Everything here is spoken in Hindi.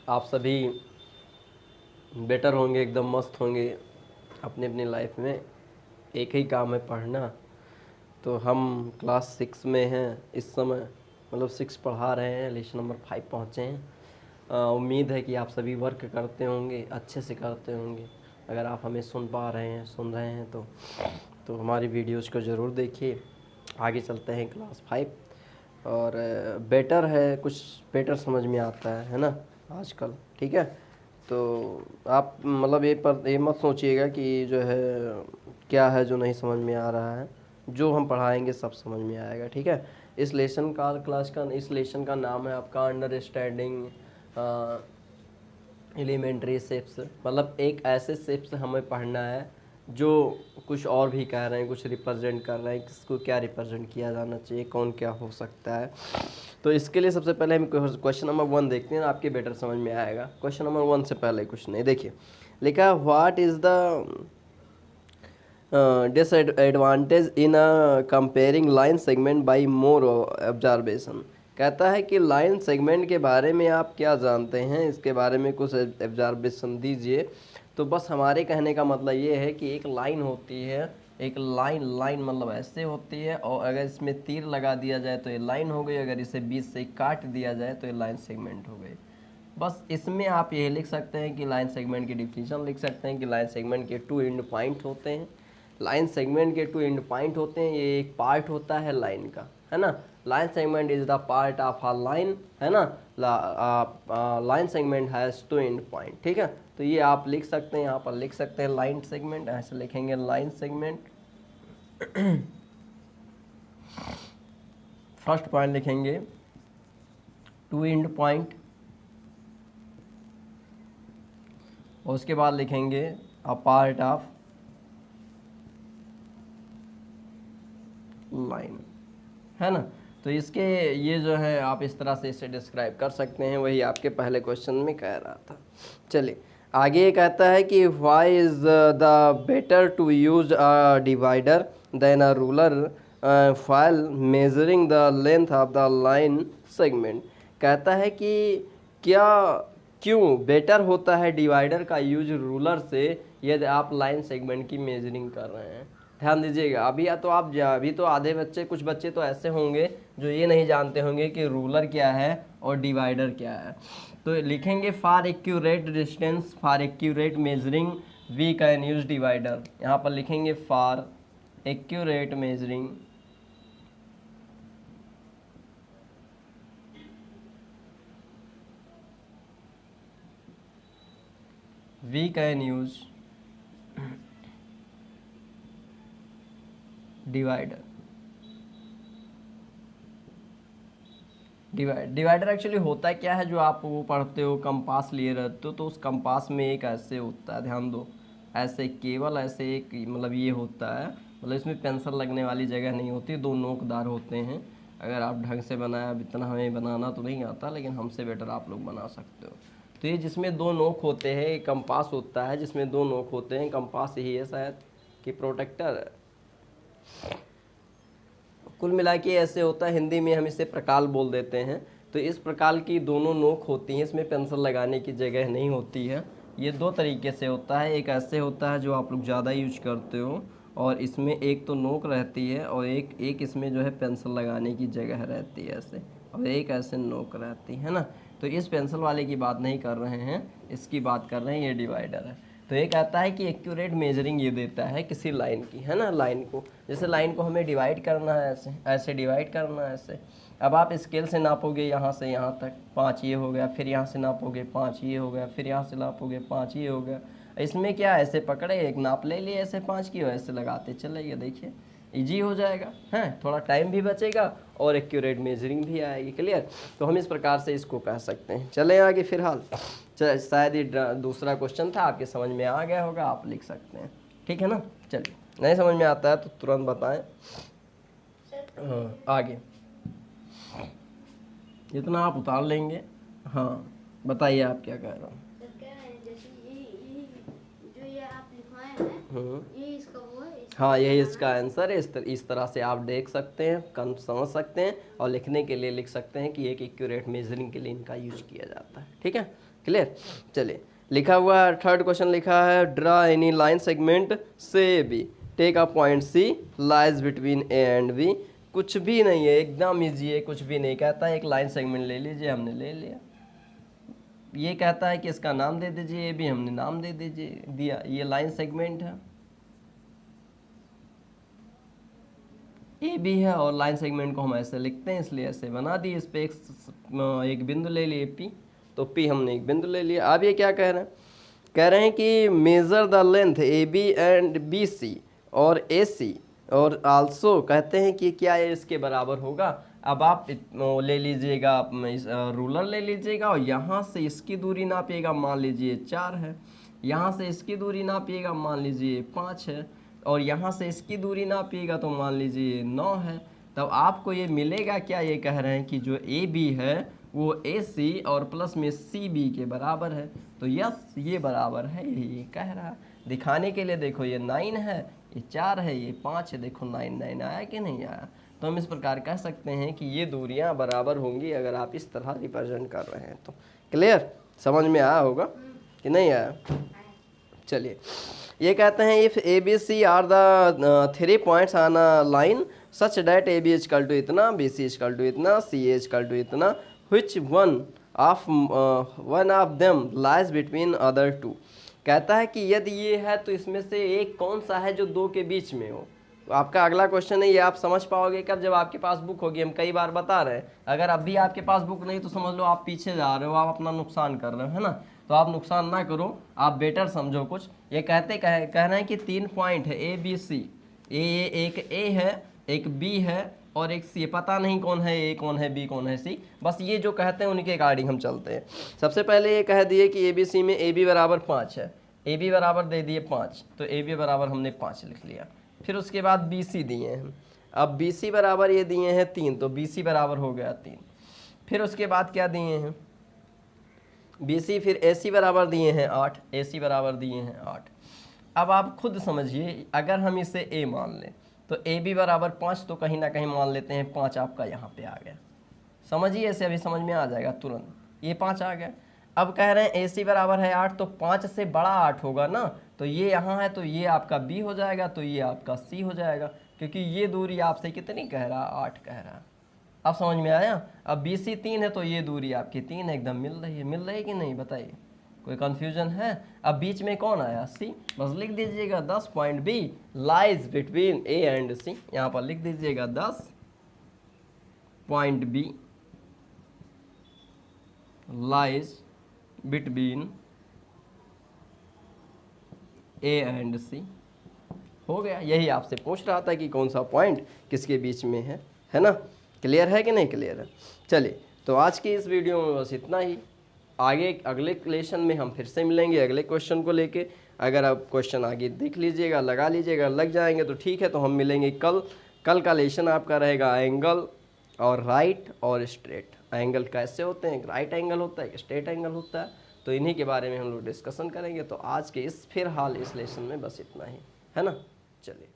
आप सभी बेटर होंगे, एकदम मस्त होंगे अपनी अपनी लाइफ में। एक ही काम है, पढ़ना। तो हम क्लास 6 में हैं इस समय, मतलब 6 पढ़ा रहे हैं, लेसन नंबर 5 पहुँचे हैं। उम्मीद है कि आप सभी वर्क करते होंगे, अच्छे से करते होंगे। अगर आप हमें सुन पा रहे हैं, सुन रहे हैं तो हमारी वीडियोज़ को ज़रूर देखिए। आगे चलते हैं क्लास 5। और बेटर है, कुछ बेटर समझ में आता है ना आजकल। ठीक है, तो आप मतलब ये मत सोचिएगा कि जो है क्या है जो नहीं समझ में आ रहा है। जो हम पढ़ाएंगे सब समझ में आएगा। ठीक है, इस लेसन का नाम है आपका अंडरस्टैंडिंग एलिमेंट्री शेप्स। मतलब एक ऐसे शेप्स हमें पढ़ना है जो कुछ और भी कह रहे हैं, कुछ रिप्रेजेंट कर रहे हैं, किसको क्या रिप्रेजेंट किया जाना चाहिए, कौन क्या हो सकता है। तो इसके लिए सबसे पहले हम क्वेश्चन नंबर 1 देखते हैं, आपके बेटर समझ में आएगा। क्वेश्चन नंबर 1 से पहले कुछ नहीं, देखिए लिखा what is the disadvantage in comparing line segment by more observation. कहता है कि लाइन सेगमेंट के बारे में आप क्या जानते हैं, इसके बारे में कुछ ऑब्जर्वेशन दीजिए। तो बस हमारे कहने का मतलब ये है कि एक लाइन होती है, एक लाइन मतलब ऐसे होती है, और अगर इसमें तीर लगा दिया जाए तो ये लाइन हो गई, अगर इसे बीच से काट दिया जाए तो ये लाइन सेगमेंट हो गई। बस इसमें आप ये लिख सकते हैं कि लाइन सेगमेंट की डिफिनीशन लिख सकते हैं कि लाइन सेगमेंट के 2 एंड पॉइंट होते हैं। लाइन सेगमेंट के 2 एंड पॉइंट होते हैं, ये एक पार्ट होता है लाइन का, है ना। Line segment is the part of a line, है ना। Line segment has 2 and point. ठीक है, तो ये आप लिख सकते हैं, यहाँ पर लिख सकते हैं लाइन सेगमेंट, ऐसे लिखेंगे लाइन सेगमेंट। फर्स्ट पॉइंट लिखेंगे 2 एंड पॉइंट, और उसके बाद लिखेंगे अ पार्ट ऑफ लाइन, है ना। तो इसके ये जो है आप इस तरह से इसे डिस्क्राइब कर सकते हैं, वही आपके पहले क्वेश्चन में कह रहा था। चलिए आगे कहता है कि why is the better to use a divider than a ruler while measuring the length of the line segment. कहता है कि क्या क्यों बेटर होता है डिवाइडर का यूज रूलर से यदि आप लाइन सेगमेंट की मेजरिंग कर रहे हैं। ध्यान दीजिएगा, अभी तो आधे बच्चे, कुछ बच्चे तो ऐसे होंगे जो ये नहीं जानते होंगे कि रूलर क्या है और डिवाइडर क्या है। तो लिखेंगे for accurate distance, for accurate measuring we can use divider. यहाँ पर लिखेंगे for accurate measuring we can use divider. Divider actually होता है क्या है, जो आप वो पढ़ते हो, कंपास लिए रहते हो, तो उस कंपास में एक ऐसे होता है, ध्यान दो, ऐसे केवल ऐसे एक मतलब ये होता है, मतलब इसमें पेंसिल लगने वाली जगह नहीं होती, 2 नोकदार होते हैं। अगर आप ढंग से बनाया, अब इतना हमें बनाना तो नहीं आता, लेकिन हमसे बेटर आप लोग बना सकते हो। तो ये जिसमें 2 नोक होते हैं, एक कंपास होता है जिसमें 2 नोक होते हैं। कंपास यही है शायद कि प्रोटेक्टर, कुल मिला के ऐसे होता है, हिंदी में हम इसे प्रकाल बोल देते हैं। तो इस प्रकार की दोनों नोक होती हैं, इसमें पेंसिल लगाने की जगह नहीं होती है। ये 2 तरीके से होता है, एक ऐसे होता है जो आप लोग ज़्यादा यूज करते हो, और इसमें एक तो नोक रहती है और एक इसमें जो है पेंसिल लगाने की जगह रहती है ऐसे, और एक ऐसे नोक रहती है ना। तो इस पेंसिल वाले की बात नहीं कर रहे हैं, इसकी बात कर रहे हैं, ये डिवाइडर है। तो ये कहता है कि एक्यूरेट मेजरिंग ये देता है किसी लाइन की, है ना। लाइन को, जैसे लाइन को हमें डिवाइड करना है, ऐसे ऐसे डिवाइड करना है ऐसे। अब आप स्केल से नापोगे, यहाँ से यहाँ तक 5 ये हो गया, फिर यहाँ से नापोगे 5 ये हो गया, फिर यहाँ से नापोगे 5 ये हो गया। इसमें क्या, ऐसे पकड़े एक नाप ले लिए, ऐसे 5 की, ऐसे लगाते चलेगा, देखिए इजी हो जाएगा, है, थोड़ा टाइम भी बचेगा और एक्यूरेट मेजरिंग भी आएगी। क्लियर, तो हम इस प्रकार से इसको कह सकते हैं। चले आगे फिलहाल, शायद ये दूसरा क्वेश्चन था, आपके समझ में आ गया होगा, आप लिख सकते हैं। ठीक है ना। चलिए, नहीं समझ में आता है तो तुरंत बताएं। हाँ, आगे इतना आप उतार लेंगे। हाँ, बताइए आप क्या कह रहे हो। हाँ, यही इसका आंसर है। इस तरह से आप देख सकते हैं, कम समझ सकते हैं, और लिखने के लिए लिख सकते हैं कि एक एक्यूरेट मेजरिंग के लिए इनका यूज किया जाता है। ठीक है, क्लियर। चलिए, लिखा हुआ है थर्ड क्वेश्चन लिखा है ड्रा एनी लाइन सेगमेंट से A B take a point C lies between A and B. कुछ भी नहीं है, एकदम इजी है, कुछ भी नहीं कहता है। एक लाइन सेगमेंट ले लीजिए, हमने ले लिया। ये कहता है कि इसका नाम दे दीजिए, ये भी हमने नाम दे दीजिए दिया, ये लाइन सेगमेंट है, ए भी है, और लाइन सेगमेंट को हम ऐसे लिखते हैं इसलिए ऐसे बना दिए। इस पे एक बिंदु ले लिए पी, तो पी हमने एक बिंदु ले लिया। अब ये क्या कह रहे हैं, कह रहे हैं कि measure the length A B and B C और ए सी, और आल्सो कहते हैं कि क्या ये इसके बराबर होगा। अब आप ले लीजिएगा, रूलर ले लीजिएगा और यहाँ से इसकी दूरी नापिएगा, मान लीजिए 4 है, यहाँ से इसकी दूरी नापिएगा, मान लीजिए 5 है, और यहाँ से इसकी दूरी नापिएगा तो मान लीजिए 9 है। तब आपको ये मिलेगा क्या, ये कह रहे हैं कि जो ए बी है वो ए सी और प्लस में सी बी के बराबर है। तो यस, ये बराबर है, ये कह रहा है। दिखाने के लिए देखो, ये 9 है, ये 4 है, ये 5 है, देखो 9 9 आया कि नहीं आया। तो हम इस प्रकार कह सकते हैं कि ये दूरियां बराबर होंगी अगर आप इस तरह रिप्रेजेंट कर रहे हैं तो। क्लियर, समझ में आया होगा कि नहीं आया। चलिए, ये कहते हैं if A B C are the 3 points on a line such that A B equal to इतना, बी सी इजकल टू इतना, सी ए इजकल टू इतना, which one of them lies between other two। कहता है कि यदि ये है तो इसमें से एक कौन सा है जो दो के बीच में हो। तो आपका अगला क्वेश्चन है, ये आप समझ पाओगे कब, जब आपके पास बुक होगी। हम कई बार बता रहे हैं, अगर अभी आपके पास बुक नहीं तो समझ लो आप पीछे जा रहे हो, आप अपना नुकसान कर रहे हो, है ना। तो आप नुकसान ना करो, आप बेटर समझो कुछ। ये कह रहे हैं कि 3 पॉइंट है ए बी सी, एक ए है, एक बी है और एक सी। पता नहीं कौन है ए, कौन है बी, कौन है सी, बस ये जो कहते हैं उनके अकॉर्डिंग हम चलते हैं। सबसे पहले ये कह दिए कि ए बी सी में ए बी बराबर 5 है, ए बी बराबर दे दिए 5, तो ए बी बराबर हमने 5 लिख लिया। फिर उसके बाद बी सी दिए हैं, अब बी सी बराबर ये दिए हैं 3, तो बी सी बराबर हो गया 3। फिर उसके बाद क्या दिए हैं, बी सी, फिर ए सी बराबर दिए हैं 8, ए सी बराबर दिए हैं 8। अब आप खुद समझिए, अगर हम इसे ए मान लें तो ए बी बराबर 5, तो कहीं ना कहीं मान लेते हैं 5 आपका यहाँ पे आ गया। समझिए, ऐसे अभी समझ में आ जाएगा तुरंत, ये 5 आ गया। अब कह रहे हैं ए सी बराबर है 8, तो 5 से बड़ा 8 होगा ना, तो ये यहाँ है, तो ये आपका बी हो जाएगा, तो ये आपका सी हो जाएगा, क्योंकि ये दूरी आपसे कितनी कह रहा, 8 कह रहा। अब समझ में आया। अब बी सी 3 है, तो ये दूरी आपकी 3 एकदम मिल रही है, मिल रही है कि नहीं, बताइए, कोई कंफ्यूजन है। अब बीच में कौन आया, सी, बस लिख दीजिएगा 10 point B lies between A and C. यहाँ पर लिख दीजिएगा 10 point B lies between A and C. हो गया, यही आपसे पूछ रहा था कि कौन सा पॉइंट किसके बीच में है ना। क्लियर है कि नहीं क्लियर है। चलिए, तो आज की इस वीडियो में बस इतना ही। आगे अगले लेसन में हम फिर से मिलेंगे अगले क्वेश्चन को लेके। अगर आप क्वेश्चन आगे देख लीजिएगा, लगा लीजिएगा, लग जाएंगे तो ठीक है, तो हम मिलेंगे कल। कल का लेसन आपका रहेगा एंगल और राइट और स्ट्रेट। एंगल कैसे होते हैं, एक राइट एंगल होता है, एक स्ट्रेट एंगल होता है, तो इन्हीं के बारे में हम लोग डिस्कशन करेंगे। तो आज के इस फिलहाल इस लेसन में बस इतना ही, है ना। चलिए।